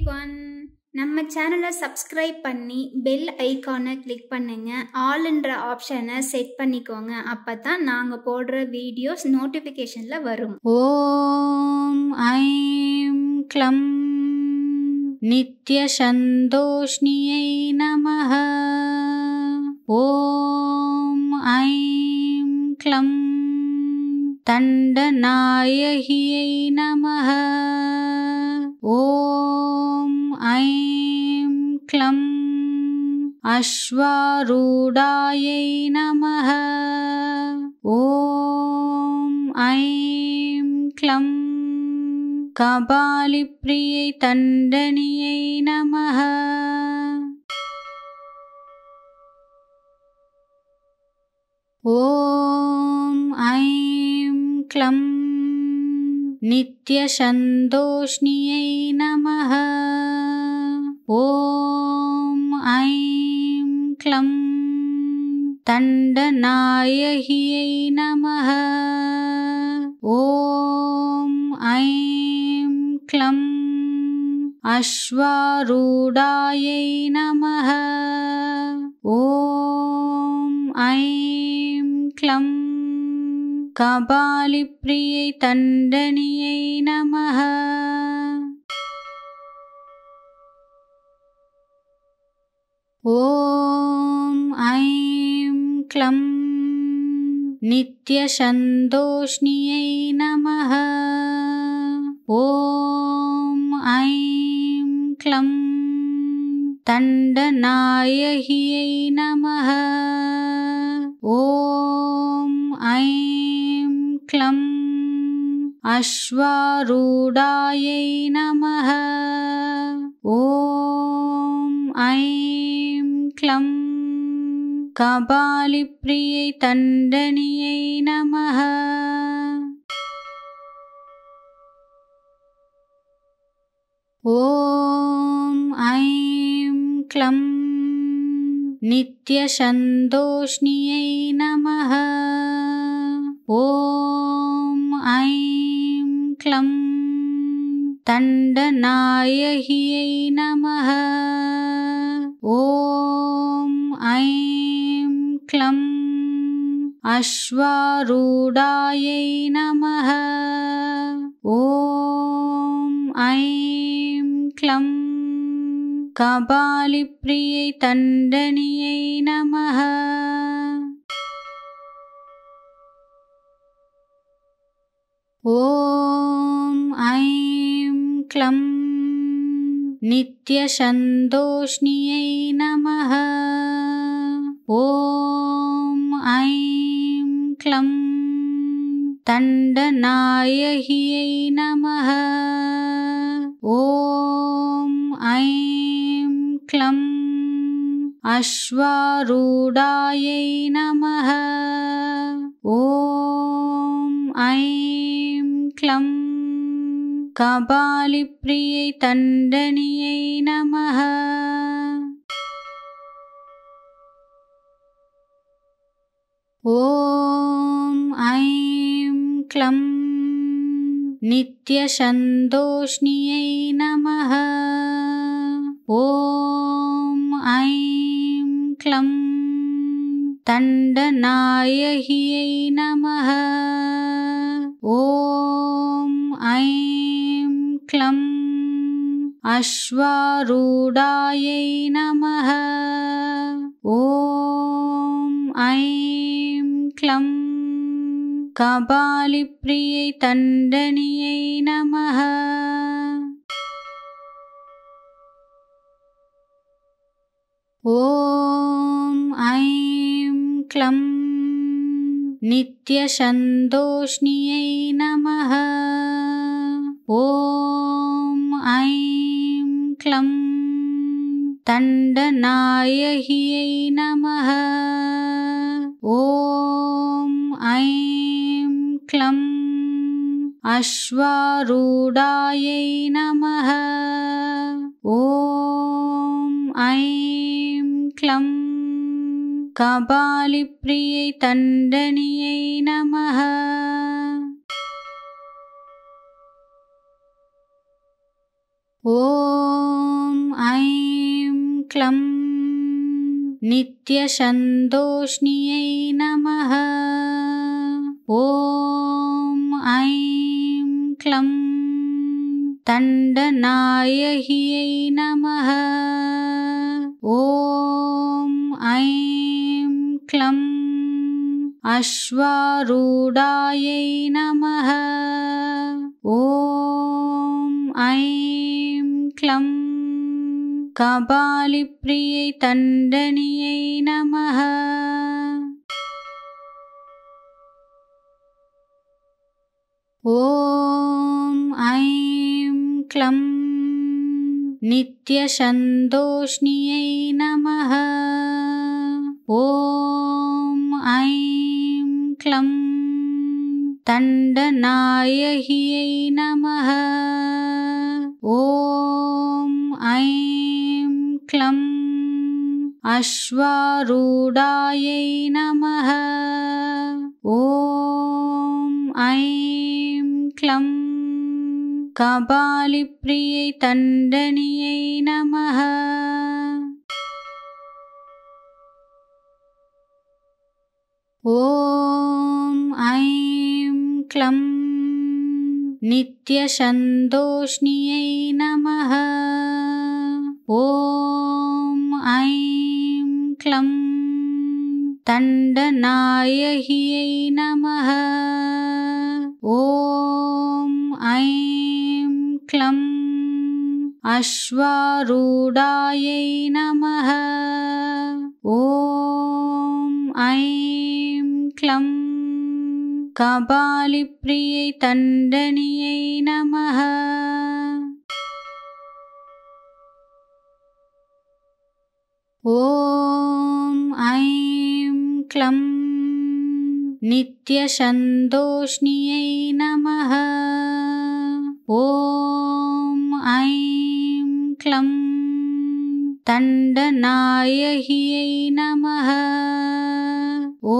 everyone. நம்ம சேனலை subscribe பண்ணி பெல் ஐகானை கிளிக் பண்ணுங்க. ஆல்ன்ற ஆப்ஷனை செட் பண்ணிக்கோங்க. அப்பதான் நாங்க போடுற வீடியோஸ் நோட்டிஃபிகேஷன்ல வரும். ஓம் ஐம் க்ளம் நித்யசந்தோஷ்ணியை நமः. ஓம் ஐம் க்ளம் தண்டநாயகியை நமः. ஓம் ஐம் க்ளம் அஸ்வாரூடாயை நமः. ஓம் ஐம் க்ளம் கபாலிப்ரியை தண்டனியை நமः. ஓம் ஐம் க்ளம் நித்யசந்தோஷ்ணியை நமः. ஓம் ஐம் க்ளம் தண்டநாயகியை நமः. ஓம் ஐம் க்ளம் அஸ்வாரூடாயை நமः. ஓம் ஐம் க்ளம் கபாலிப்ரியை தண்டனியை நமः. ஓம் ஐம் க்ளம் நித்யசந்தோஷ்ணியை நமः. ஓம் ஐம் க்ளம் தண்டநாயகியை நமः. ஓம் ஐம் க்ளம் அஸ்வாரூடாயை நமः. ஓம் ஐம் க்ளம் கபாலிப்ரியை தண்டனியை நமः. ஓம் ஐம் க்ளம் நித்யசந்தோஷ்ணியை நமः. ஓம் ஐம் க்ளம் தண்டநாயகியை நமः. ஓம் ஐம் க்ளம் அஸ்வாரூடாயை நமः. ஓம் ஐம் க்ளம் கபாலிப்ரியை தண்டனியை நமः. ஓம் ஐம் க்ளம் நித்யசந்தோஷ்ணியை நமः. ஓம் ஐம் க்ளம் தண்டநாயகியை நமः. ஓம் ஐம் க்ளம் அஸ்வாரூடாயை நமः. ஓம் ஐம் க்ளம் கபாலிப்ரியை தண்டனியை நமः. ஓம் ஐம் க்ளம் நித்யசந்தோஷ்ணியை நமः. ஓம் ஐம் க்ளம் தண்டநாயகியை நமः. ஓம் ஐம் க்ளம் அஸ்வாரூடாயை நமः. ஓம் ஐம் க்ளம் கபாலிப்ரியை தண்டனியை நமः. ஓம் ஐம் க்ளம் நித்யசந்தோஷ்ணியை நமः. ஓம் ஐம் க்ளம் தண்டநாயகியை நமः. ஓம் ஐம் க்ளம் அஸ்வாரூடாயை நமः. ஓம் ஐம் க்ளம் கபாலிப்ரியை தண்டனியை நமः. ஓம் क्लं नित्यसन्तोषिण्यै नमः। ॐ ऐं क्लं दण्डनायक्यै नमः। ॐ ऐं क्लं अश्वारूढायै नमः। ॐ ऐं क्लं कपालिप्रियै दण्डनियै नमः। ॐ ऐं क्लं नित्यसन्तोषिण्यै नमः। ॐ ऐं क्लं दण्डनायक्यै नमः। ॐ ऐं क्लं अश्वारूढायै नमः। ॐ ऐं क्लं कपालिप्रियै दण्डनियै नमः। ॐ ऐं क्लं नित्यसन्तोषिण्यै नमः। ॐ ऐं क्लं दण्डनायक्यै नमः। ॐ ऐं क्लं अश्वारूढायै नमः। ॐ ऐं क्लं कपालिप्रियै दण्डनियै नमः। ॐ ऐं क्लं नित्यसन्तोषिण्यै नमः। ॐ ऐं क्लं दण्डनायक्यै नमः। ॐ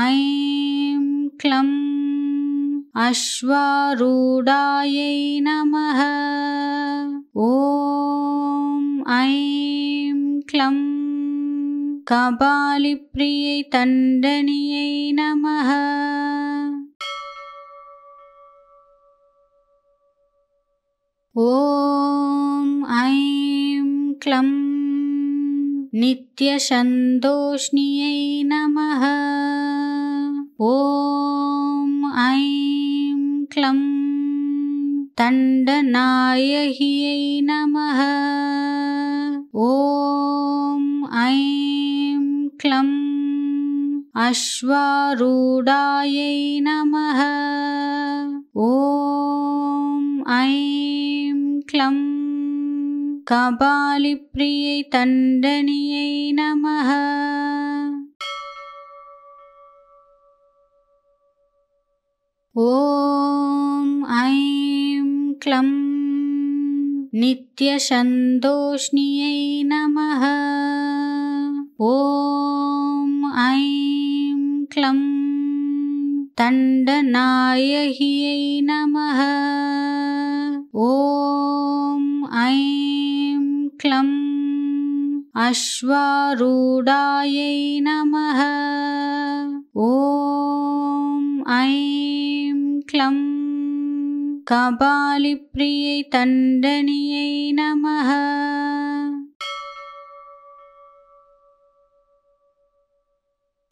ऐं क्लं अश्वारूढायै नमः। ॐ ऐं क्लं कपालिप्रियै दण्डनियै नमः। ॐ ऐं क्लं नित्यसन्तोषिण्यै नमः। ॐ ऐं क्लं दण्डनायक्यै नमः। ॐ ऐं क्लं अश्वारूढायै नमः। ॐ ऐं क्लं कपालिप्रियै दण्डनियै नमः। ॐ ऐं क्लं नित्यसन्तोषिण्यै नमः। ॐ ऐं क्लं दण्डनायक्यै नमः। ॐ ऐं क्लं अश्वारूढायै नमः। ॐ ऐं क्लं कपालिप्रियै दण्डनियै नमः।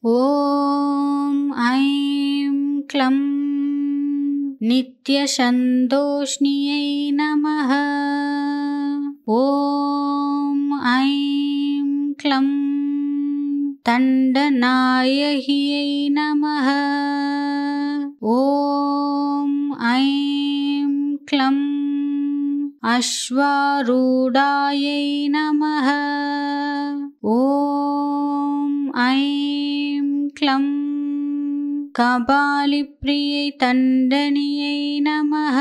ॐ ऐं क्लं नित्यसन्तोषिण्यै नमः। ॐ ऐं क्लं दण्डनायक्यै नमः। ॐ ऐं क्लं अश्वारूढायै नमः। ॐ ऐं क्लं कपालिप्रियै दण्डनियै नमः।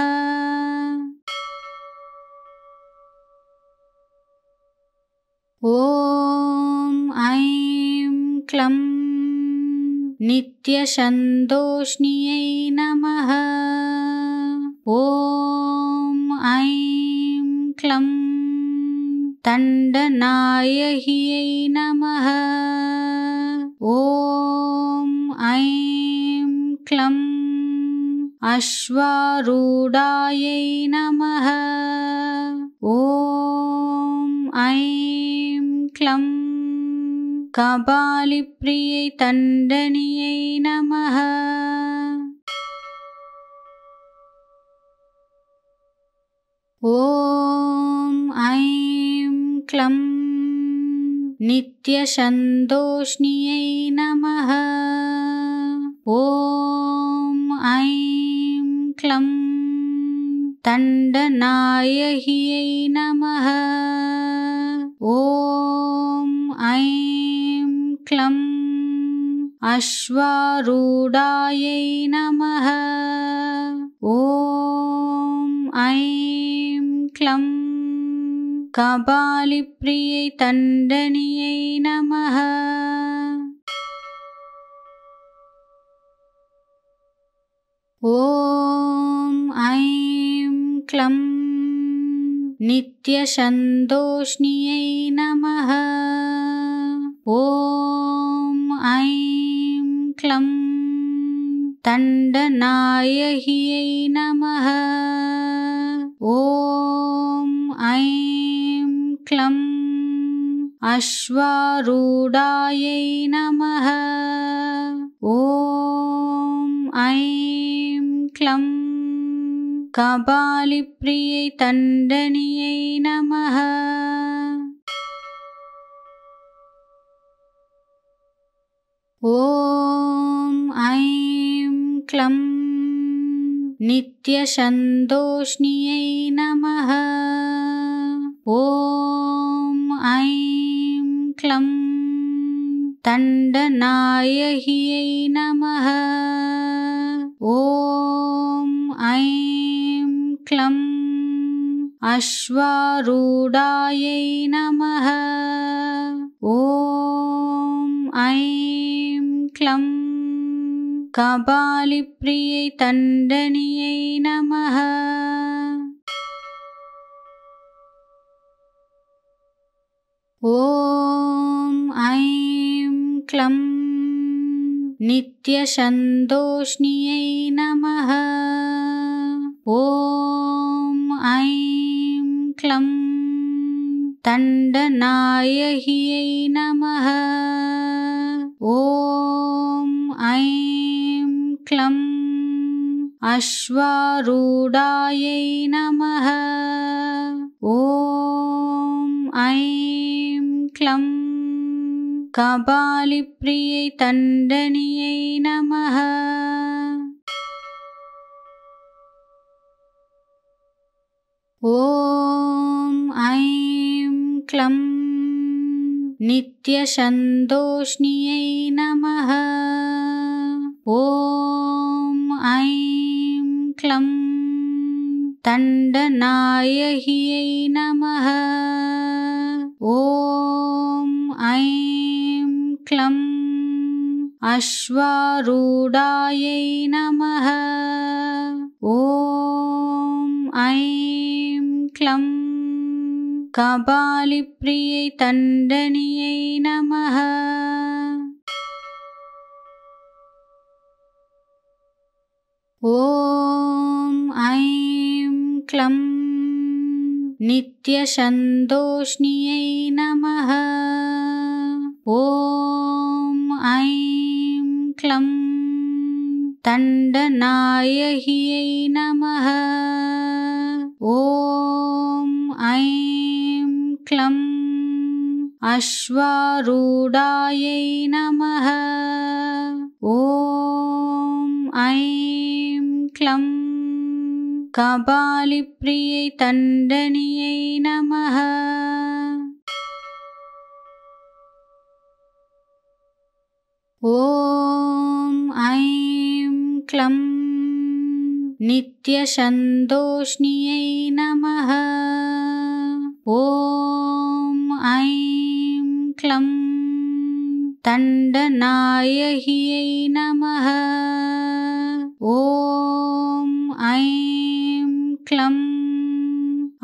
ॐ ऐं क्लं नित्यसन्तोषिण्यै नमः। ॐ ऐं क्लं दण्डनायह्यै नमः। ॐ ऐं क्लं अश्वारूढायै नमः। ॐ ऐं क्लं कपालिप्रियै तण्डनियै नमः। ॐ ऐं क्लं नित्यसन्तोषिण्यै नमः। ॐ ऐं क्लं दण्डनायह्यै नमः। ॐ ऐं क्लं अश्वारूढायै नमः। ॐ ऐं क्लं कपालिप्रियै तण्डनियै नमः। ॐ ऐं क्लं नित्यसन्तोषिण्यै नमः। ॐ ऐं क्लं दण्डनायह्यै नमः। ॐ ऐं क्लं अश्वारूढायै नमः। ॐ ऐं क्लं कपालिप्रियै तण्डनियै नमः। ॐ ऐं क्लं नित्यसन्तोषिण्यै नमः। ॐ ऐं क्लं दण्डनायह्यै नमः। ॐ ऐं क्लं अश्वारूढायै नमः। ॐ ऐं क्लं कपालिप्रियै तण्डनियै नमः। ॐ ऐं क्लं नित्यसन्तोषिण्यै नमः। ॐ ऐं क्लं दण्डनायह्यै नमः। ॐ ऐं क्लं अश्वारूढायै नमः। ॐ ऐं क्लं कपालिप्रियै तण्डनियै नमः। ॐ ऐं क्लं नित्यसन्तोषिण्यै नमः। ॐ ऐं क्लं दण्डनायह्यै नमः। ॐ ऐं क्लं अश्वारूढायै नमः। ॐ ऐं क्लं कपालिप्रियै तण्डनियै नमः। ॐ ऐं क्लं नित्यसन्तोषिण्यै नमः। ॐ ऐं क्लं दण्डनायह्यै नमः। ॐ ऐं क्लं अश्वारूढायै नमः। ॐ ऐं क्लं कपालिप्रियै तण्डनियै नमः। ॐ ऐं क्लं नित्यसन्तोषिण्यै नमः। ॐ ऐं क्लं दण्डनायह्यै नमः। ॐ ऐं क्लं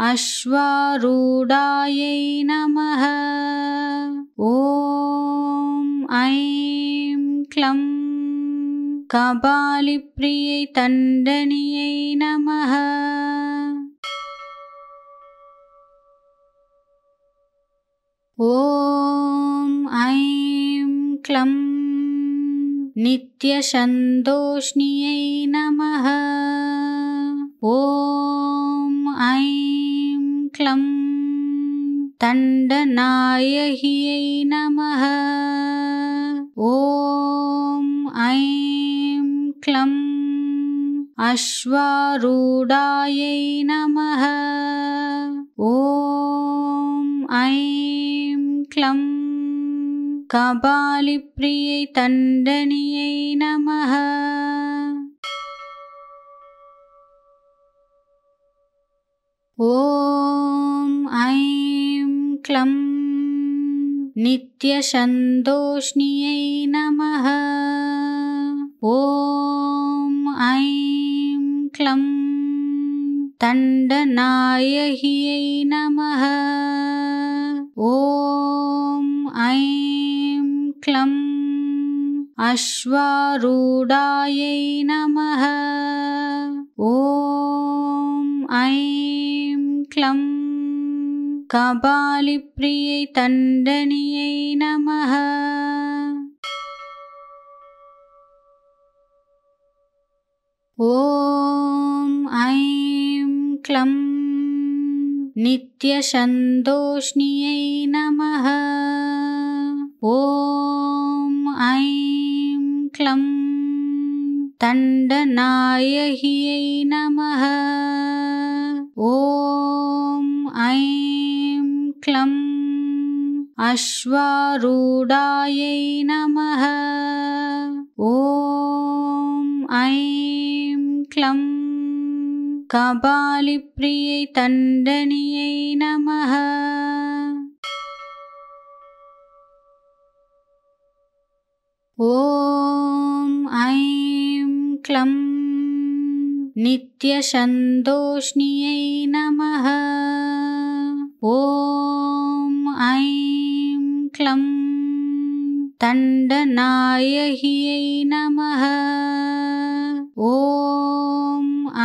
अश्वारूढायै नमः। ॐ ऐं क्लं कपालिप्रियै तण्डनियै नमः। ॐ ऐं क्लं नित्यसन्तोषिण्यै नमः। ॐ ऐं क्लं तण्डनायह्यै नमः। ॐ ऐं क्लं अश्वारूढायै नमः। ॐ ऐं क्लं कपालिप्रियै तण्डनियै नमः। ॐ ऐं क्लं नित्यसन्तोषिण्यै नमः। ॐ ऐं क्लं तण्डनायह्यै नमः। ॐ ऐं क्लं अश्वारूढायै नमः। ॐ ऐं क्लं कपालिप्रियै तण्डनियै नमः। ॐ ऐं क्लं नित्यसन्तोषिण्यै नमः। ॐ ऐं क्लं तण्डनायह्यै नमः। ॐ ऐं क्लं अश्वारूढायै नमः। ॐ ऐं क्लं कपालिप्रियै तण्डनियै नमः। ॐ ऐं क्लं नित्यसन्तोषिण्यै नमः। ॐ ऐं क्लं तण्डनायह्यै नमः। ॐ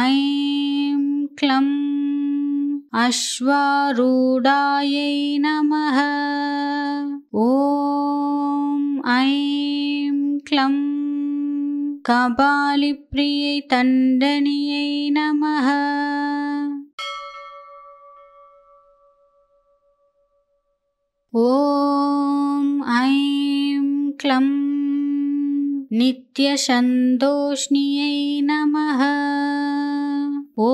ऐं क्लं अश्वारूढायै नमः। ॐ ऐं क्लं कपालिप्रियै तण्डनियै नमः। ॐ ऐं क्लं नित्यसन्तोषिण्यै नमः। ॐ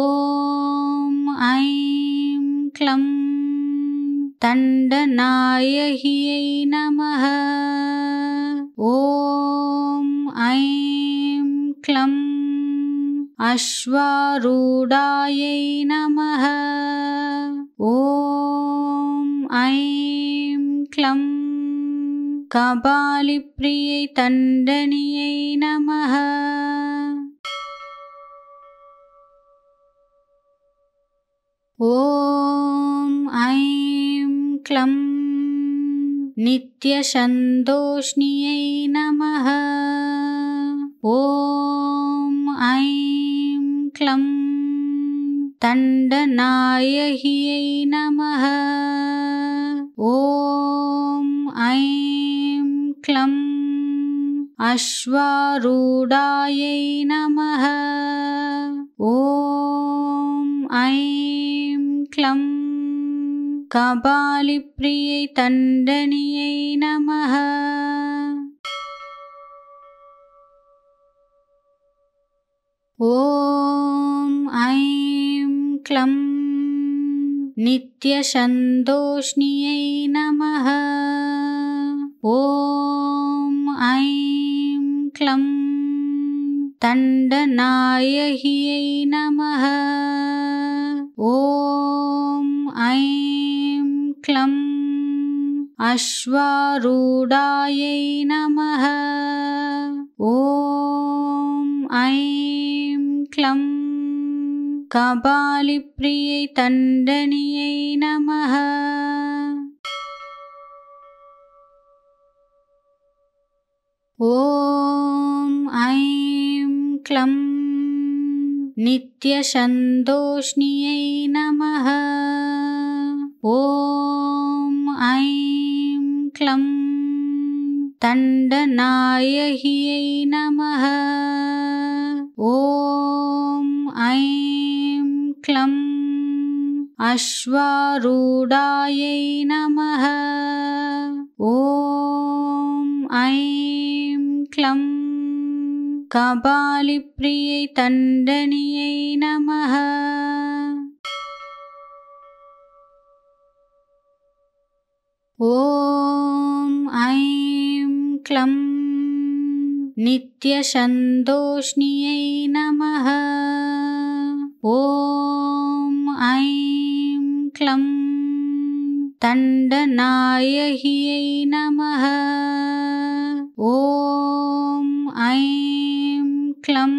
ऐं क्लं तण्डनायह्यै नमः। ॐ ऐं क्लं अश्वारूढायै नमः। ॐ ऐं क्लं कपालिप्रियै तण्डनियै नमः। ॐ ऐं क्लं नित्यसन्तोषिण्यै नमः। ॐ ऐं क्लं तण्डनायह्यै नमः। ॐ ऐं क्लं अश्वारूढायै नमः। ॐ ऐं क्लं कपालिप्रियै तण्डनियै नमः। ॐ ऐं क्लं नित्यसन्तोषिण्यै नमः। ॐ ऐं क्लं तण्डनायह्यै नमः। ॐ ऐं क्लं अश्वारूढायै नमः। ॐ ऐं क्लं कपालिप्रियै तण्डनियै नमः। ॐ ऐं क्लं नित्यसन्तोषिण्यै नमः। ॐ ऐं क्लं तण्डनायह्यै नमः। ॐ ऐं क्लं अश्वारूढायै नमः। ॐ ऐं क्लं कपालिप्रियै तण्डनियै नमः। ॐ ऐं क्लं नित्यसन्तोषिण्यै नमः। ॐ ऐं क्लं तण्डनायह्यै नमः। ॐ ऐं क्लं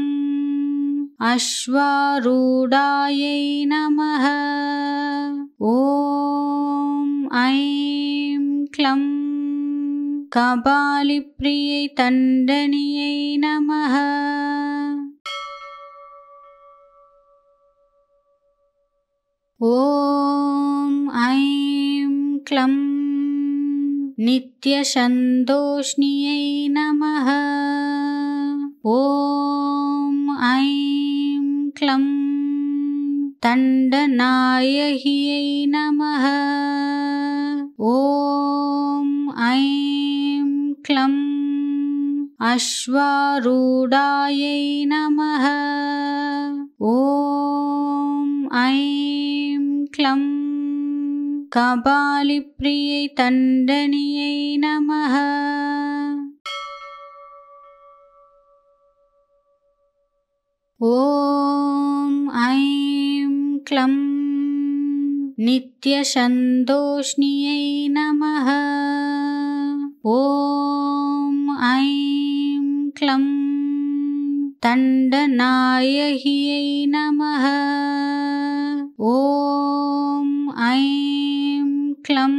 अश्वारूढायै नमः। ॐ ऐं क्लं कपालिप्रियै तण्डनियै नमः। ॐ ऐं क्लं नित्यसन्तोषिण्यै नमः। ॐ ऐं क्लं तण्डनायह्यै नमः। ॐ ऐं क्लं अश्वारूढायै नमः। ॐ ऐं क्लं कपालिप्रियै तण्डनियै नमः। ॐ ऐं क्लं नित्यसन्तोषिण्यै नमः। ॐ ऐं क्लं तण्डनायह्यै नमः। ॐ ऐं क्लं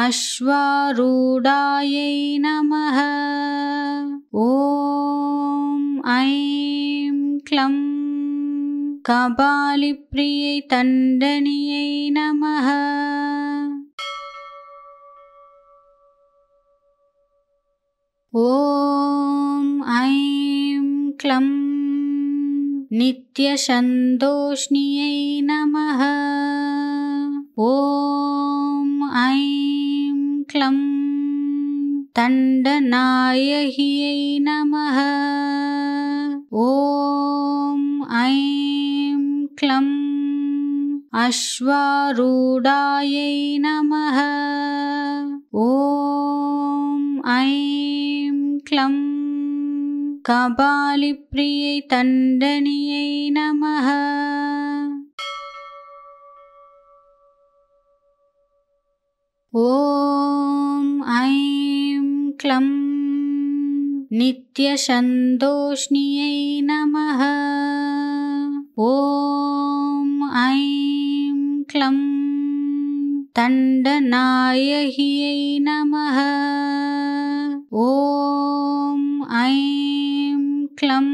अश्वारूढायै नमः। ॐ ऐं क्लं कपालिप्रियै तण्डनियै नमः। ॐ ऐं क्लं नित्यसन्तोषिण्यै नमः। ॐ ऐं क्लं तण्डनायह्यै नमः। ॐ ऐं क्लं अश्वारूढायै नमः। ॐ ऐं क्लं कपालिप्रियै तण्डनियै नमः। ॐ ऐं क्लं नित्यसन्तोषिण्यै नमः। ॐ ऐं क्लं तण्डनायह्यै नमः। ॐ ऐं क्लं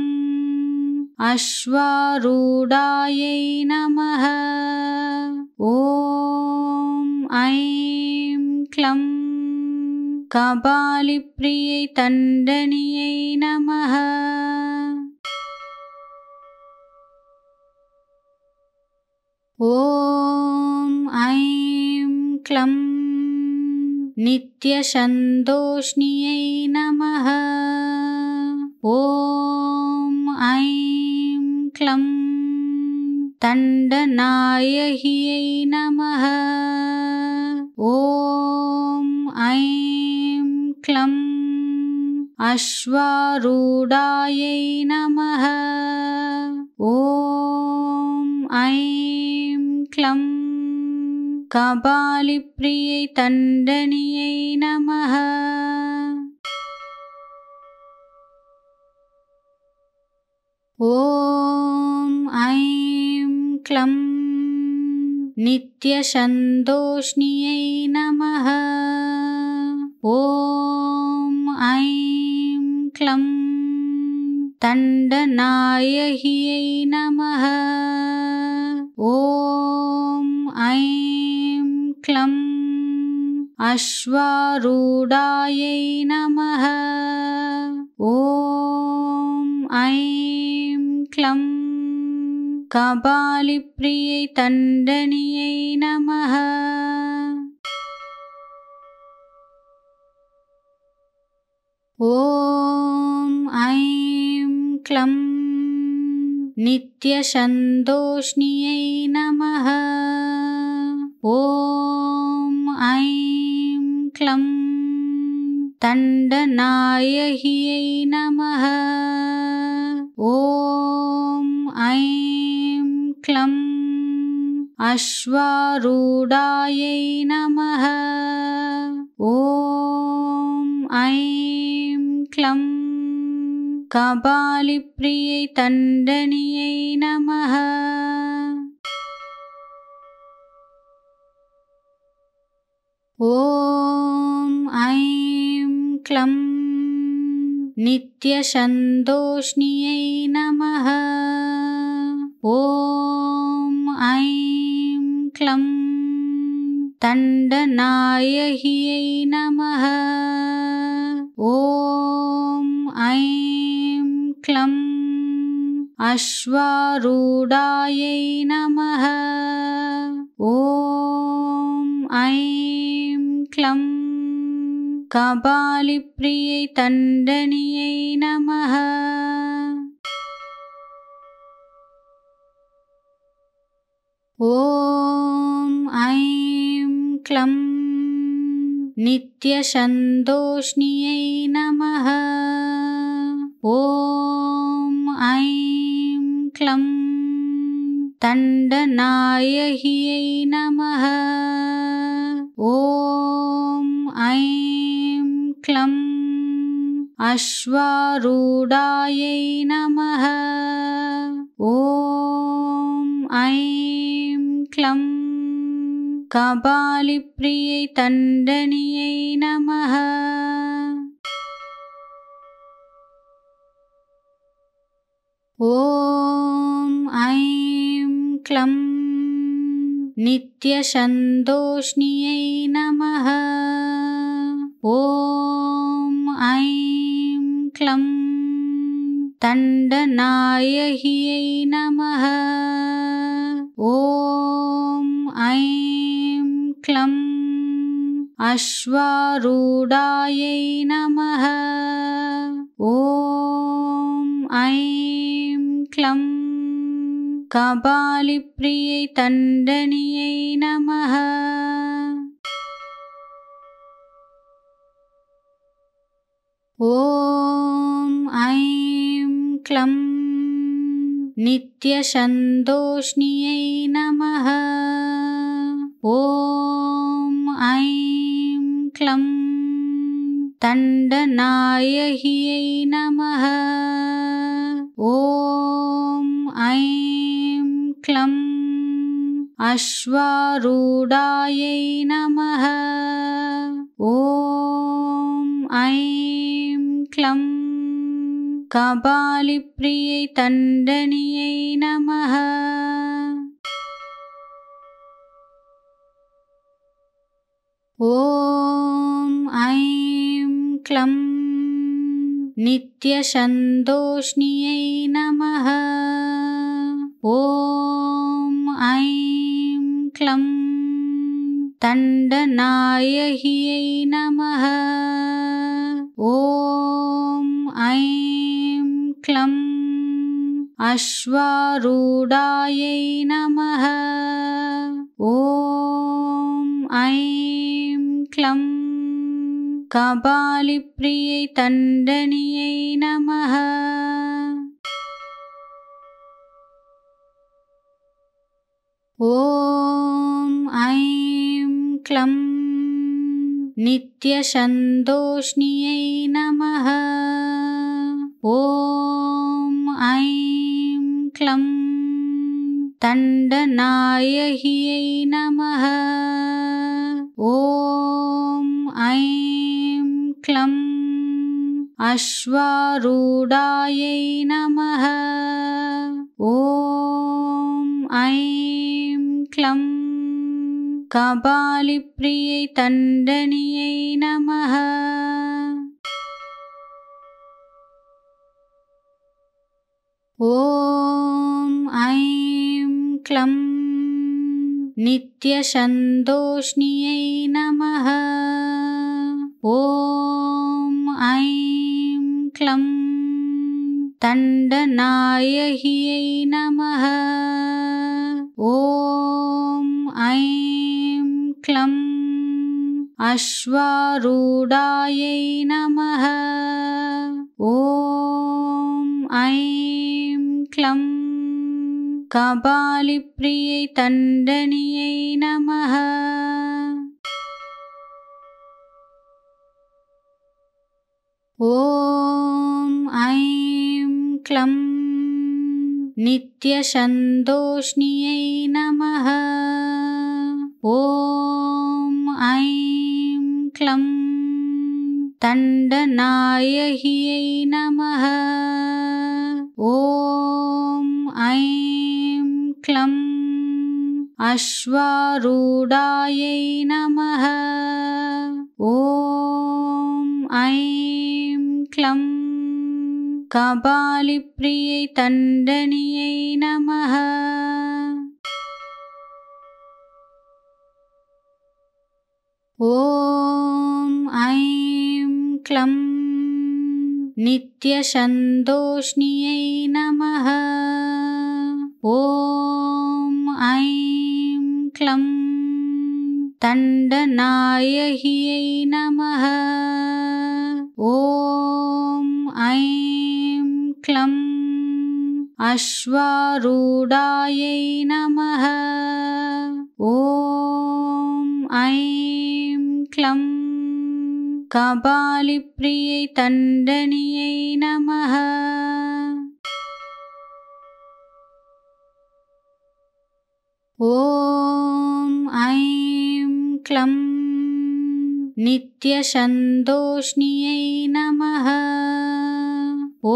अश्वारूढायै नमः। ॐ ऐं क्लं कपालिप्रियै तण्डनियै नमः। ॐ ऐं क्लं नित्यसन्तोषिण्यै नमः। ॐ ऐं क्लं तण्डनायह्यै नमः। ॐ ऐं क्लं अश्वारूढायै नमः। ॐ ऐं क्लं कपालिप्रियै तण्डनियै नमः। ॐ ऐं क्लं नित्यसन्तोषिण्यै नमः। ॐ ऐं क्लं दण्डनायक्यै नमः। ॐ ऐं क्लं अश्वारूढायै नमः। ॐ ऐं क्लं कपालिप्रियै दण्डनियै नमः। ॐ ऐं क्लं नित्यसन्तोषिण्यै नमः। ॐ ऐं क्लं दण्डनायक्यै नमः। ॐ ऐं क्लं अश्वारूढायै नमः। ॐ ऐं क्लं कपालिप्रियै दण्डनियै नमः। ॐ ऐं क्लं नित्यसन्तोषिण्यै नमः। ॐ ऐं क्लं दण्डनायक्यै नमः। ॐ ऐं क्लं अश्वारूढायै नमः। ॐ ऐं क्लं कपालिप्रियै दण्डनियै नमः। ॐ ऐं क्लं नित्यसन्तोषिण्यै नमः। ॐ ऐं क्लं दण्डनायक्यै नमः। ॐ ऐं क्लं अश्वारूढायै नमः। ॐ ऐं क्लं कपालिप्रियै दण्डनियै नमः। ॐ ऐं क्लं नित्यसन्तोषिण्यै नमः। ॐ ऐं क्लं दण्डनायक्यै नमः। ॐ ऐं क्लं अश्वारूढायै नमः। ॐ ऐं क्लं कपालिप्रियै दण्डनियै नमः। ॐ ऐं क्लं नित्यसन्तोषिण्यै नमः। ॐ ऐं क्लं दण्डनायक्यै नमः। ॐ ऐं क्लं अश्वारूढायै नमः। ॐ ऐं क्लं कपालिप्रियै दण्डनियै नमः। ॐ ऐं क्लं नित्यसन्तोषिण्यै नमः। ॐ ऐं क्लं दण्डनायक्यै नमः। ॐ ऐं क्लं अश्वारूढायै नमः। ॐ ऐं क्लं कपालिप्रियै दण्डनियै नमः। ॐ ऐं क्लं नित्यसन्तोषिण्यै नमः। ॐ ऐं क्लं तण्डनायह्यै नमः। ॐ ऐं क्लं अश्वारूढायै नमः। ॐ ऐं क्लं कपालिप्रियै तण्डनियै नमः। ॐ ऐं क्लं नित्यसन्तोषिण्यै नमः। ॐ ऐं क्लं तण्डनायह्यै नमः। ॐ ऐं क्लं अश्वारूढायै नमः। ॐ ऐं क्लं कपालिप्रियै तण्डनियै नमः। ॐ ऐं क्लं नित्यसन्तोषिण्यै नमः। ॐ ऐं क्लं तण्डनायह्यै नमः। ॐ ऐं क्लं अश्वारूढायै नमः। ॐ ऐं क्लं कपालिप्रियै तण्डनियै नमः। ॐ ऐं क्लं नित्यसन्तोषिण्यै नमः। ॐ ऐं क्लं तण्डनायह्यै नमः। ॐ ऐं क्लं अश्वारूढायै नमः। ॐ ऐं क्लं कपालिप्रियै तण्डनियै नमः। ॐ ऐं क्लं नित्यसन्तोषिण्यै नमः। ॐ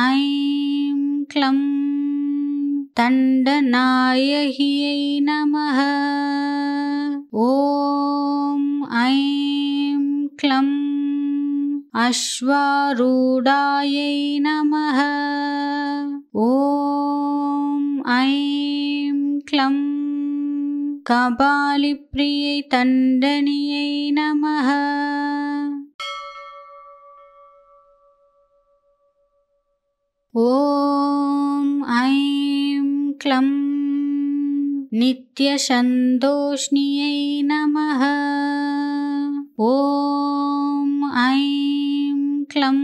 ऐं क्लं तण्डनायह्यै नमः। ॐ ऐं क्लं अश्वारूढायै नमः। ॐ ऐं क्लं कपालिप्रियै तण्डनियै नमः। ॐ ऐं क्लं नित्यसन्तोषिण्यै नमः। ॐ ऐं क्लं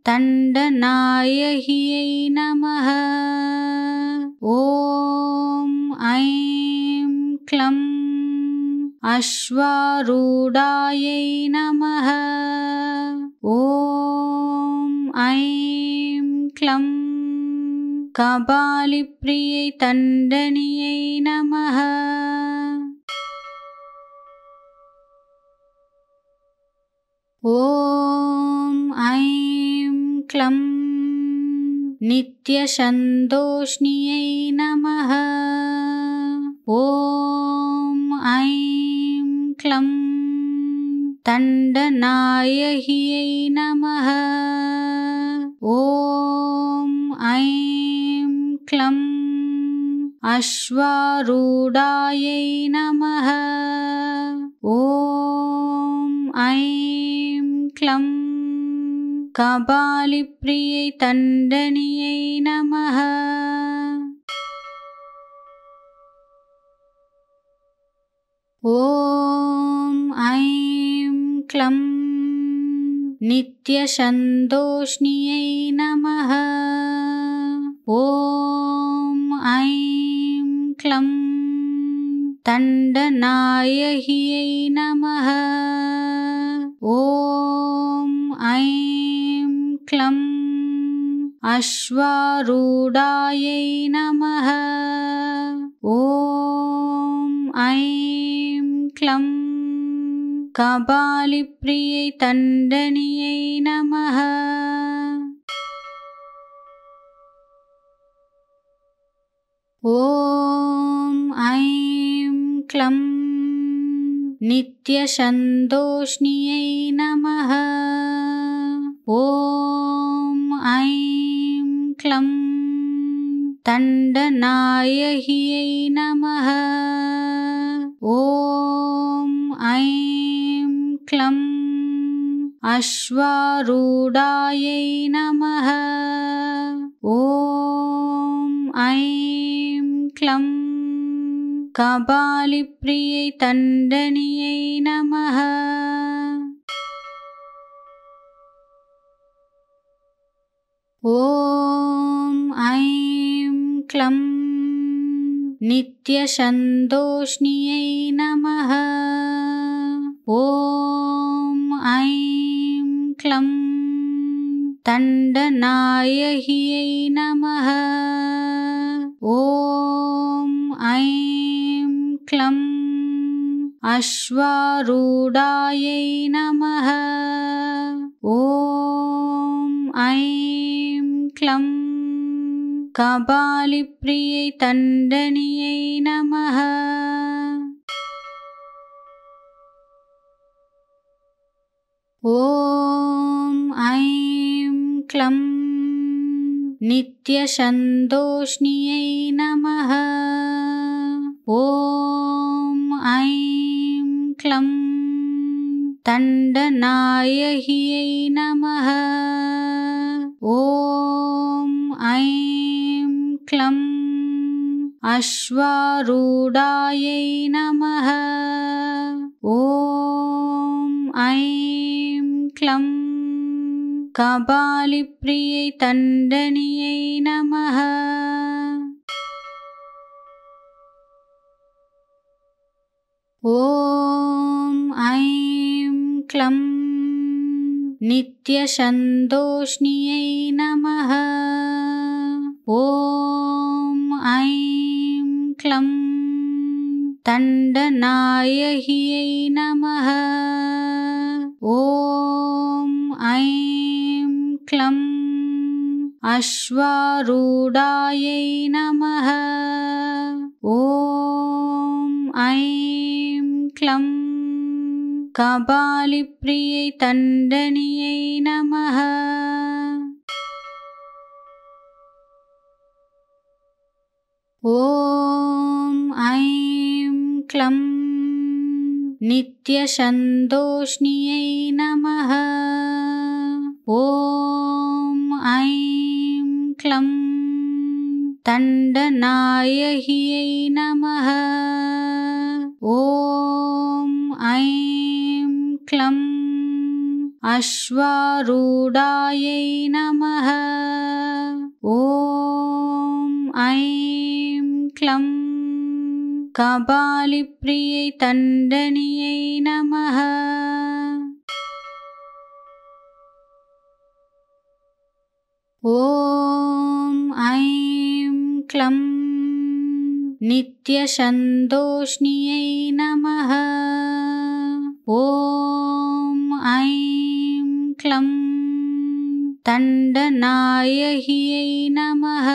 तण्डनायह्यै नमः। ॐ ऐं क्लं अश्वारूढायै नमः। ॐ ऐं क्लं कपालिप्रियै तण्डनियै नमः। ॐ ऐं क्लं नित्यसन्तोषिण्यै नमः। ॐ ऐं क्लं तण्डनायह्यै नमः। ॐ ऐं क्लं अश्वारूढायै नमः। ॐ ऐं क्लं कपालिप्रियै तण्डनियै नमः। ॐ ऐं क्लं नित्यसन्तोषिण्यै नमः। ॐ ऐं क्लं तण्डनायह्यै नमः। ॐ ऐं क्लं अश्वारूढायै नमः। ॐ ऐं क्लं कपालिप्रियै तण्डनियै नमः। ॐ ऐं क्लं नित्यसन्तोषिण्यै नमः। ॐ ऐं क्लं तण्डनायह्यै नमः। ॐ ऐं क्लं अश्वारूढायै नमः। ॐ ऐं क्लं कपालिप्रियै तण्डनियै नमः। ॐ ऐं क्लं नित्यसन्तोषिण्यै नमः। ॐ ऐं क्लं तण्डनायह्यै नमः। ॐ ऐं क्लं अश्वारूढायै नमः। ॐ ऐं क्लं कपालिप्रियै तण्डनियै नमः। ॐ ऐं क्लं नित्यसन्तोषिण्यै नमः। ॐ ऐं क्लं तण्डनायह्यै नमः। ॐ ऐं क्लं अश्वारूढायै नमः। ॐ ऐं क्लं कपालिप्रियै तण्डनियै नमः। ॐ ऐं क्लं नित्यसन्तोषिण्यै नमः। ॐ ऐं क्लं तण्डनायह्यै नमः। ॐ ऐं क्लं अश्वारूढायै नमः। ॐ ऐं क्लं कपालिप्रियै तण्डनियै नमः। ॐ ऐं क्लं नित्यसन्तोषिण्यै नमः। ॐ ऐं क्लं तण्डनायह्यै नमः। ॐ ऐं क्लं अश्वारूढायै नमः। ॐ ऐं क्लं कपालिप्रियै तण्डनियै नमः। ॐ ऐं क्लं नित्यसन्तोषिण्यै नमः। ॐ ऐं क्लं तण्डनायह्यै नमः।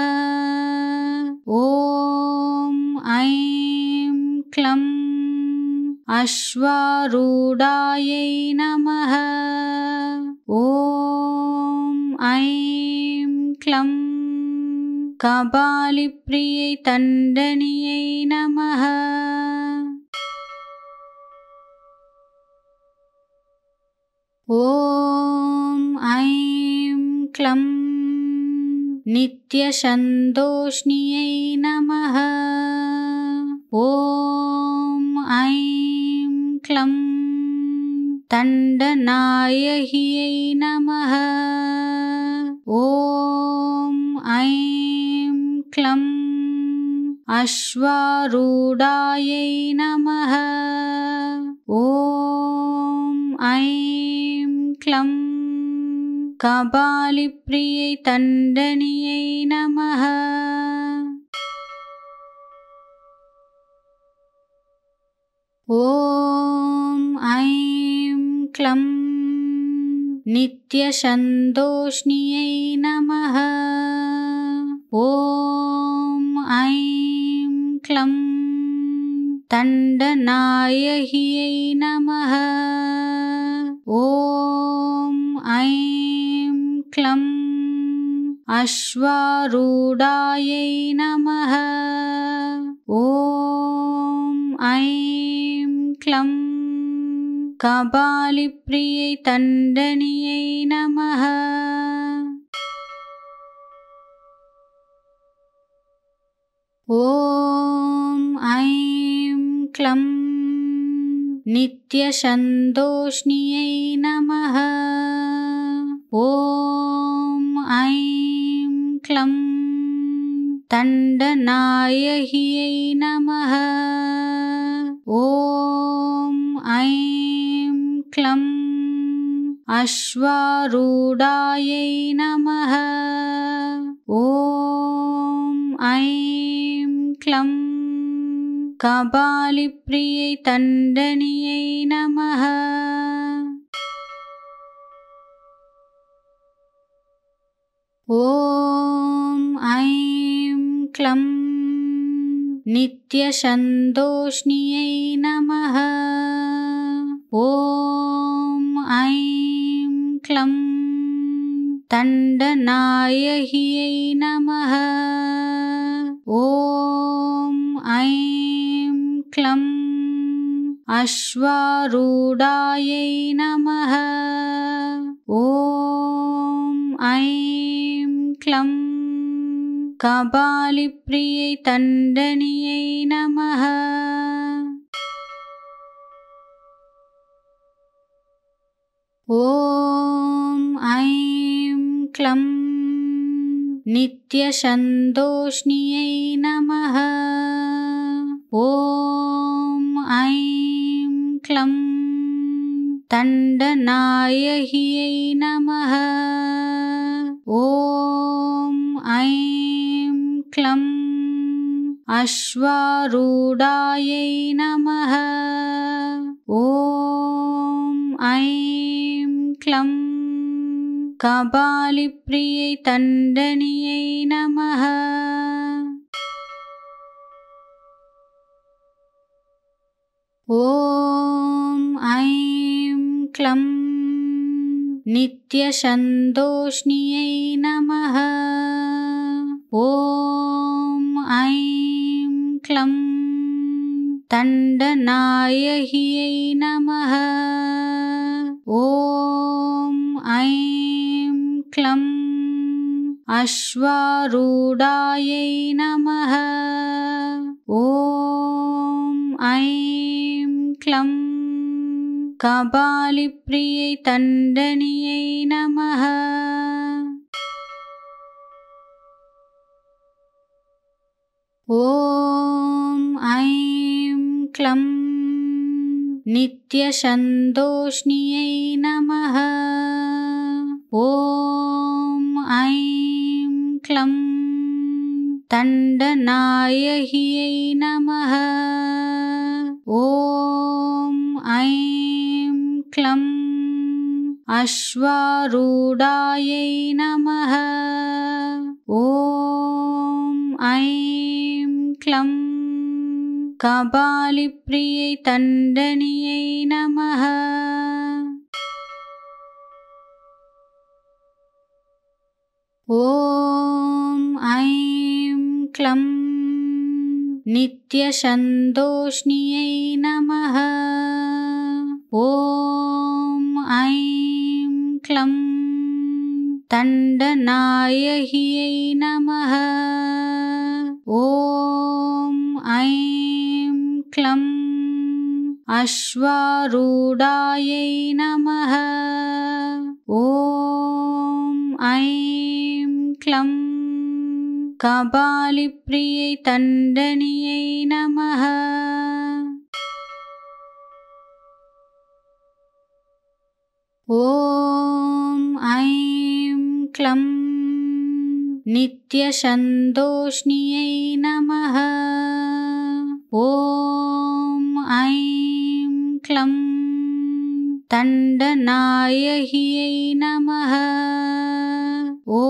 ॐ ऐं क्लं अश्वारूढायै नमः। ॐ ऐं क्लं कपालिप्रियै तण्डनियै नमः। ॐ ऐं क्लं नित्यसन्तोषिण्यै नमः। ॐ ऐं क्लं तण्डनायह्यै नमः। ॐ ऐं क्लं अश्वारूढायै नमः। ॐ ऐं क्लं कपालिप्रियै तण्डनियै नमः। ॐ ऐं क्लं नित्यसन्तोषिण्यै नमः। ॐ ऐं क्लं तण्डनायह्यै नमः। ॐ ऐं क्लं अश्वारूढायै नमः। ॐ ऐं क्लं कपालिप्रियै तण्डनियै नमः। ॐ ऐं क्लं नित्यसन्तोषिण्यै नमः। ॐ ऐं क्लं तण्डनायह्यै नमः। ॐ ऐं क्लं अश्वारूढायै नमः। ॐ ऐं क्लं कपालिप्रियै तण्डनियै नमः। ॐ ऐं क्लं नित्यसन्तोषिण्यै नमः। ॐ ऐं क्लं तण्डनायह्यै नमः। ॐ ऐं क्लं अश्वारूढायै नमः। ॐ ऐं क्लं कपालिप्रियै तण्डनियै नमः। ॐ ऐं क्लं नित्यसन्तोषिण्यै नमः। ॐ ऐं क्लं तण्डनायह्यै नमः। ॐ ऐं क्लं अश्वारूढायै नमः। ॐ ऐं क्लं कपालिप्रियै तण्डनियै नमः। ॐ ऐं क्लं नित्यसन्तोषिण्यै नमः। ॐ ऐं क्लं तण्डनायह्यै नमः। ॐ ऐं क्लं अश्वारूढायै नमः। ॐ ऐं क्लं कपालिप्रियै तण्डनियै नमः। ॐ ऐं क्लं नित्यसन्तोषिण्यै नमः। ॐ ऐं क्लं तण्डनायह्यै नमः। ॐ ऐं क्लं अश्वारूढायै नमः। ॐ ऐं क्लं कपालिप्रियै तण्डनियै नमः। ॐ ऐं क्लं नित्यसन्तोषिण्यै नमः। ॐ ऐं क्लं तण्डनायह्यै नमः। ॐ ऐं क्लं अश्वारूढायै नमः। ॐ ऐं क्लं कपालिप्रियै तण्डनियै नमः। ॐ ऐं क्लं नित्यसन्तोषिण्यै नमः। ॐ ऐं क्लं दण्डनायक्यै नमः। ॐ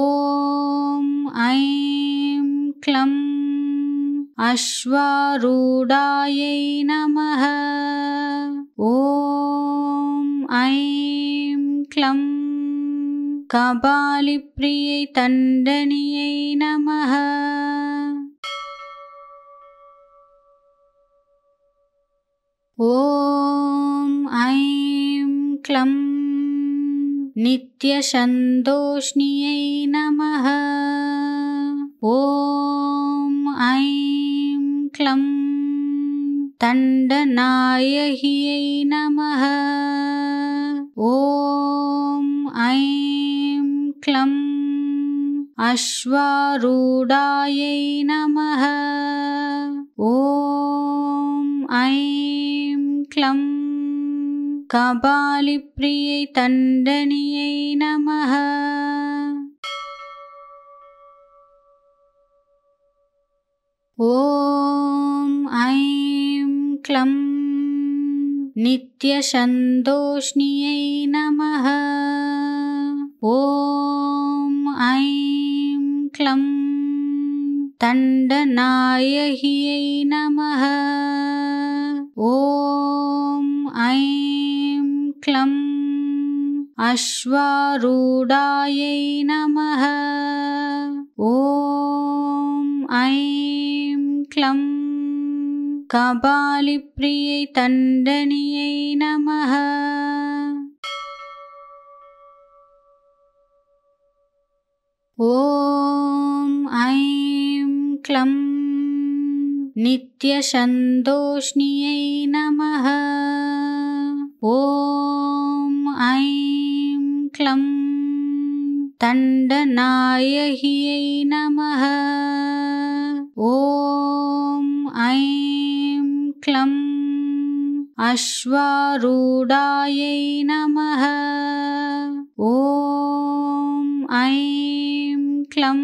ऐं क्लं अश्वारूढायै नमः। ॐ ऐं क्लं कपालिप्रियै दण्डनियै नमः। ॐ ऐं क्लं नित्यसन्तोषिण्यै नमः। ॐ ऐं क्लं दण्डनायक्यै नमः। ॐ ऐं क्लं अश्वारूढायै नमः। ॐ ऐं क्लं कपालिप्रियै दण्डनियै नमः। ॐ ऐं क्लं नित्यसन्तोषिण्यै नमः। ॐ ऐं क्लं दण्डनायक्यै नमः। ॐ ऐं क्लं अश्वारूढायै नमः। ॐ ऐं क्लं कपालिप्रियै दण्डनियै नमः। ॐ ऐं क्लं नित्यसन्तोषिण्यै नमः। ॐ ऐं क्लं दण्डनायक्यै नमः। ॐ ऐं क्लं अश्वारूढायै नमः। ॐ ऐं क्लं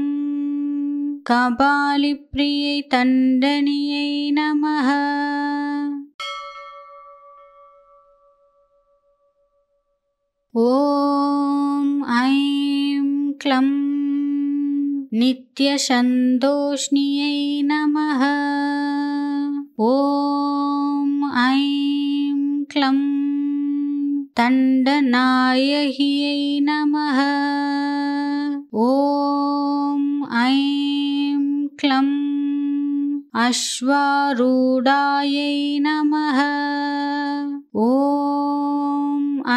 कपालिप्रियै दण्डनियै नमः। ॐ ऐं क्लं नित्यसन्तोषिण्यै नमः। ॐ ऐं क्लं दण्डनायक्यै नमः। ॐ ऐं क्लं अश्वारूढायै नमः। ॐ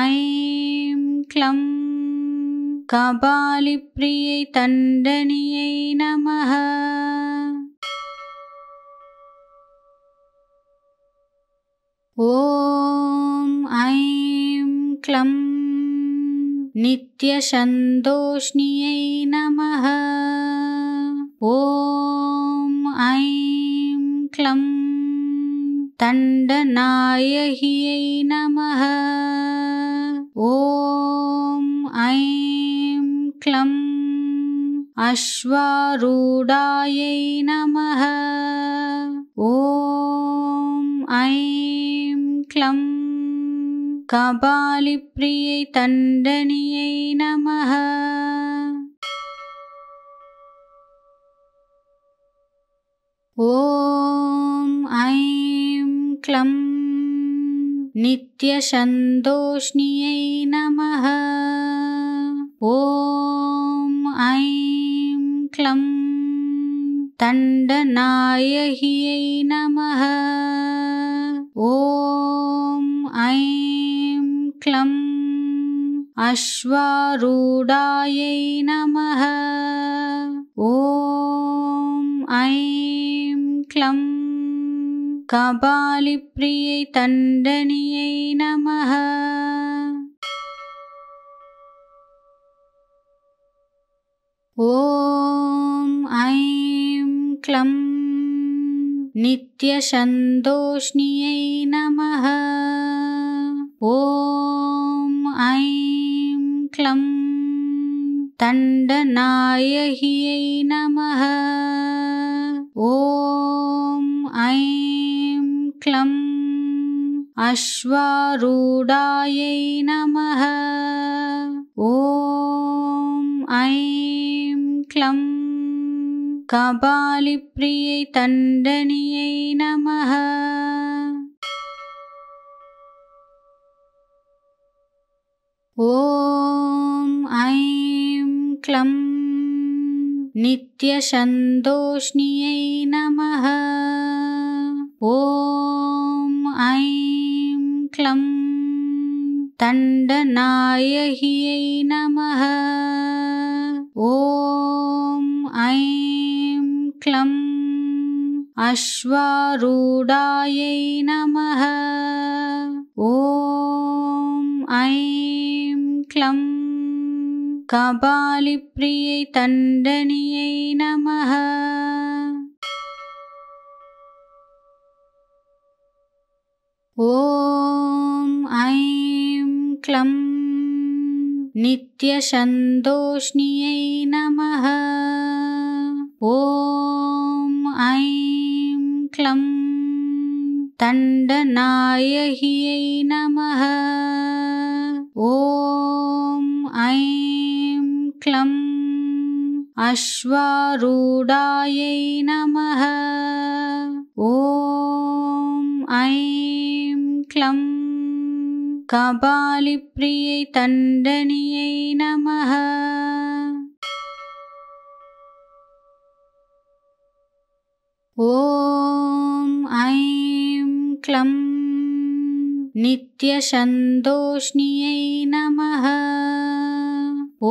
ऐं क्लं कपालिप्रियै दण्डनियै नमः। ॐ ऐं क्लं नित्यसन्तोषिण्यै नमः। ॐ ऐं क्लं दण्डनायक्यै नमः। ॐ ऐं क्लं अश्वारूढायै नमः। ॐ ऐं क्लं कपालिप्रियै दण्डनियै नमः। ॐ ऐं क्लं नित्यसन्तोषिण्यै नमः। ॐ ऐं क्लं दण्डनायक्यै नमः। ॐ ऐं क्लं अश्वारूढायै नमः। ॐ ऐं क्लं कपालिप्रियै दण्डनियै नमः। ॐ ऐं क्लं नित्यसन्तोषिण्यै नमः। ॐ ऐं क्लं तण्डनायह्यै नमः। ॐ ऐं क्लं अश्वारूढायै नमः। ॐ ऐं क्लं कपालिप्रियै तण्डनियै नमः। ॐ ऐं क्लं नित्यसन्तोषिण्यै नमः। ॐ ऐं क्लं तण्डनायह्यै नमः। ॐ ऐं क्लं अश्वारूढायै नमः। ॐ ऐं क्लं कपालिप्रियै तण्डनियै नमः। ॐ ऐं क्लं नित्यसन्तोषिण्यै नमः। ॐ ऐं क्लं तण्डनायह्यै नमः। ॐ ऐं क्लं अश्वारूढायै नमः। ॐ ऐं क्लं कपालिप्रियै तण्डनियै नमः। ॐ ऐं क्लं नित्यसन्तोषिण्यै नमः।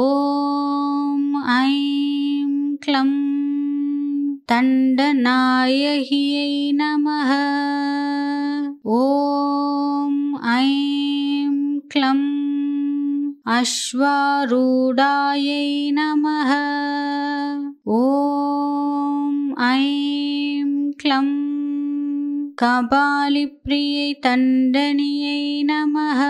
ॐ ऐं क्लं तण्डनायह्यै नमः। ॐ ऐं क्लं अश्वारूढायै नमः। ॐ ऐं क्लं कपालिप्रियै तण्डनियै नमः।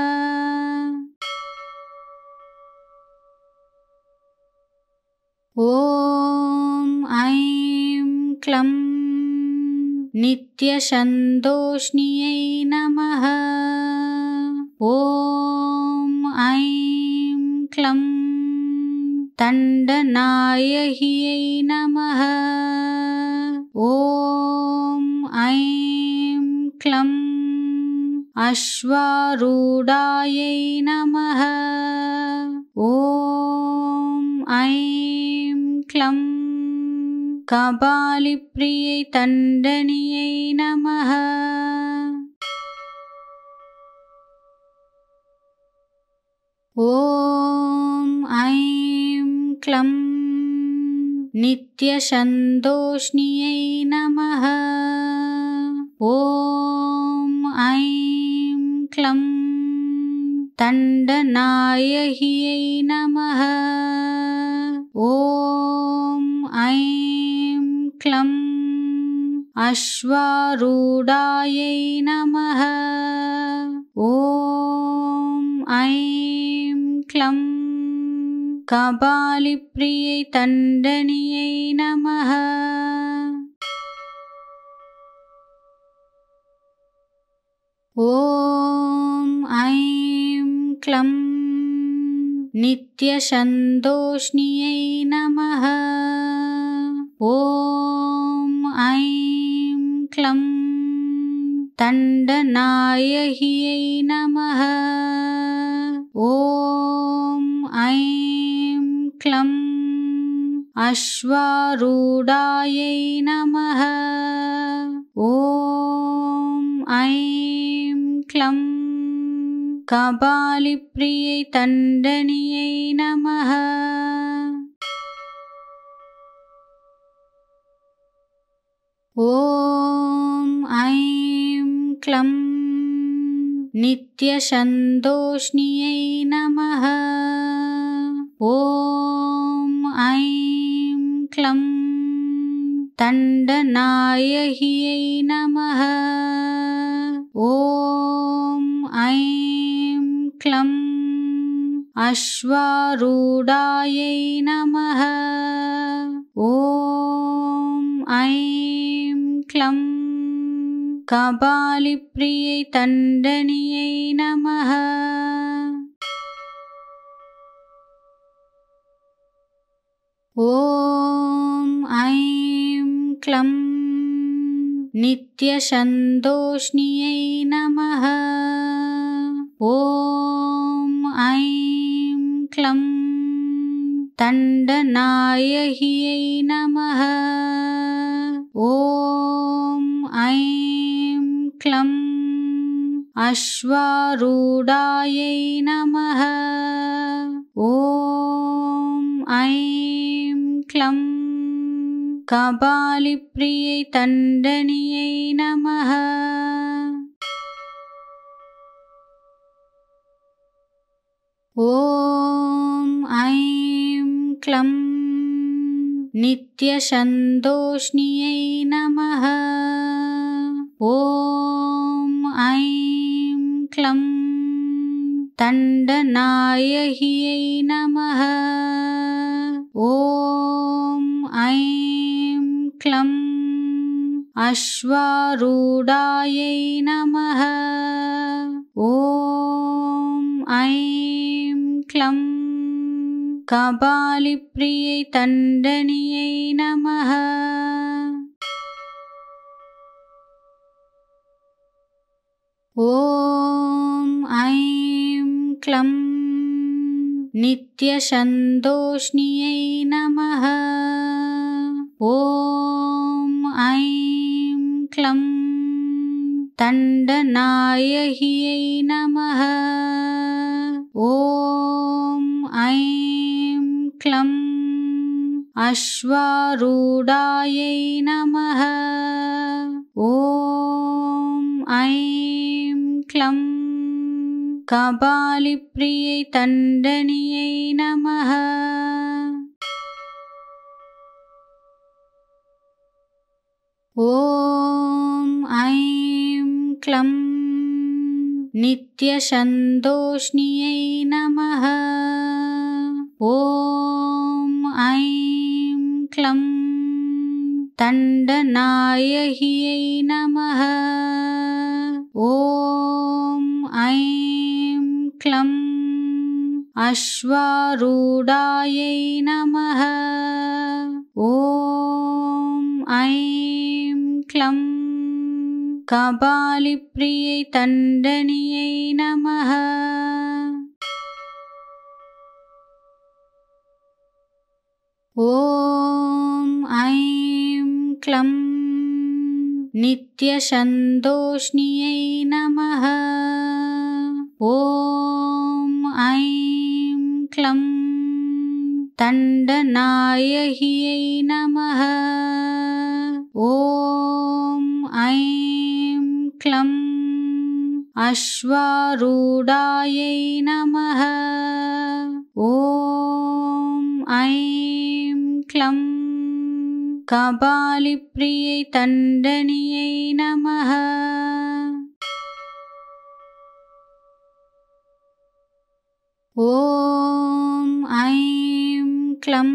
ॐ ऐं क्लं नित्यसन्तोषिण्यै नमः। ॐ ऐं क्लं तण्डनायह्यै नमः। ॐ ऐं क्लं अश्वारूढायै नमः। ॐ ऐं क्लं कपालिप्रियै तण्डनियै नमः। ॐ ऐं क्लं नित्यसन्तोषिण्यै नमः। ॐ ऐं क्लं तण्डनायह्यै नमः। ॐ ऐं क्लं अश्वारूढायै नमः। ॐ ऐं क्लं कपालिप्रियै तण्डनियै नमः। ॐ ऐं क्लं नित्यसन्तोषिण्यै नमः। ॐ ऐं क्लं तण्डनायह्यै नमः। ॐ ऐं क्लं अश्वारूढायै नमः। ॐ ऐं क्लं कपालिप्रियै तण्डनियै नमः। ॐ ऐं क्लं नित्यसन्तोषिण्यै नमः। ॐ ऐं क्लं तण्डनायह्यै नमः। ॐ ऐं क्लं अश्वारूढायै नमः। ॐ ऐं क्लं कपालिप्रियै तण्डनियै नमः। ॐ ऐं क्लं नित्यसन्तोषिण्यै नमः। ॐ ऐं क्लं तण्डनायह्यै नमः। ॐ ऐं क्लं अश्वारूढायै नमः। ॐ ऐं क्लं कपालिप्रियै तण्डनियै नमः। ॐ ऐं क्लं नित्यसन्तोषिण्यै नमः। ॐ ऐं क्लं तण्डनायह्यै नमः। ॐ ऐं क्लं अश्वारूढायै नमः। ॐ ऐं क्लं कपालिप्रियै तण्डनियै नमः। ॐ ऐं क्लं नित्यसन्तोषिण्यै नमः। ॐ ऐं क्लं तण्डनायह्यै नमः। ॐ ऐं क्लं अश्वारूढायै नमः। ॐ ऐं क्लं कपालिप्रियै तण्डनियै नमः। ॐ ऐं क्लं नित्यसन्तोषिण्यै नमः। ॐ ऐं क्लं तण्डनायह्यै नमः। ॐ ऐं क्लं अश्वारूढायै नमः। ॐ ऐं क्लं कपालिप्रियै तण्डनियै नमः। ॐ ऐं क्लं नित्यसन्तोषिण्यै नमः। ॐ ऐं क्लं तण्डनायह्यै नमः। ॐ ऐं क्लं अश्वारूढायै नमः। ॐ ऐं क्लं कपालिप्रियै तण्डनियै नमः। ॐ ऐं क्लं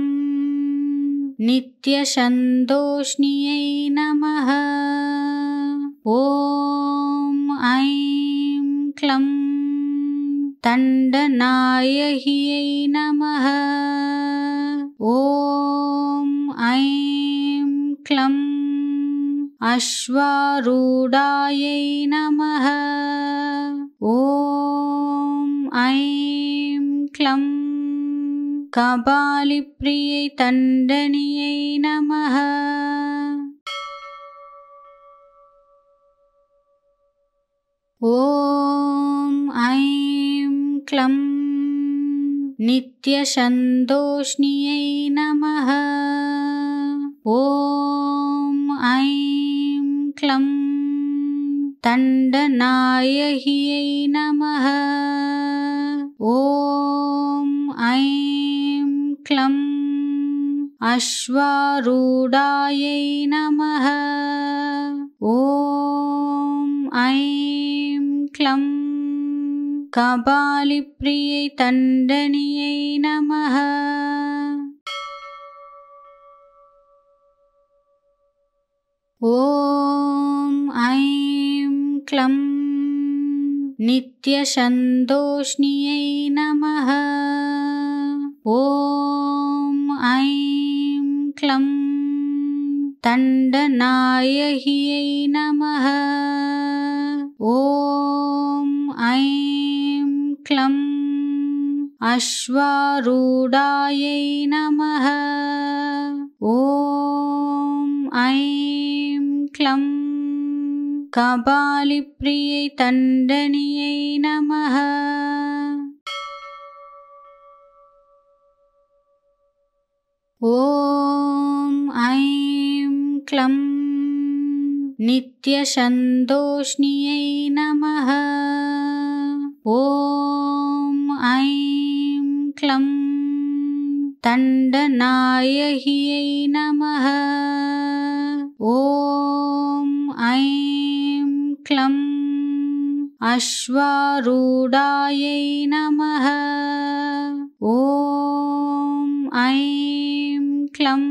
नित्यसन्तोषिण्यै नमः। ॐ ऐं क्लं तण्डनायह्यै नमः। ॐ ऐं क्लं अश्वारूढायै नमः। ॐ ऐं क्लं कपालिप्रियै तण्डनियै नमः। ॐ ऐं क्लं नित्यसन्तोषिण्यै नमः। ॐ ऐं क्लं तण्डनायह्यै नमः। ॐ ऐं क्लं अश्वारूढायै नमः। ॐ ऐं क्लं कपालिप्रियै तण्डनियै नमः। ॐ ऐं क्लं नित्यसन्तोषिण्यै नमः। ॐ ऐं क्लं तण्डनायह्यै नमः। ॐ ऐं क्लं अश्वारूढायै नमः। ॐ ऐं क्लं कपालिप्रियै तण्डनियै नमः। ॐ ऐं क्लं नित्यसन्तोषिण्यै नमः। ॐ ऐं क्लं तण्डनायह्यै नमः। ॐ ऐं क्लं अश्वारूढायै नमः। ॐ ऐं क्लं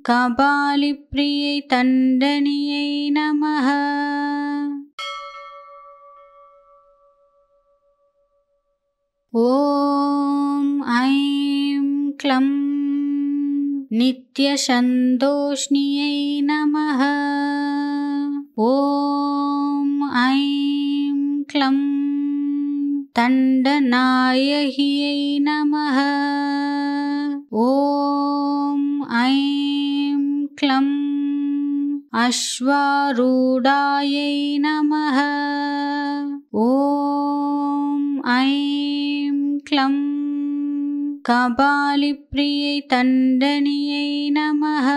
कपालिप्रियै तण्डनियै नमः। ॐ ऐं क्लं नित्यसन्तोषिण्यै नमः। ॐ ऐं क्लं तण्डनायह्यै नमः। ॐ ऐं क्लं अश्वारूढायै नमः। ॐ ऐं क्लं कपालिप्रियै तण्डनियै नमः।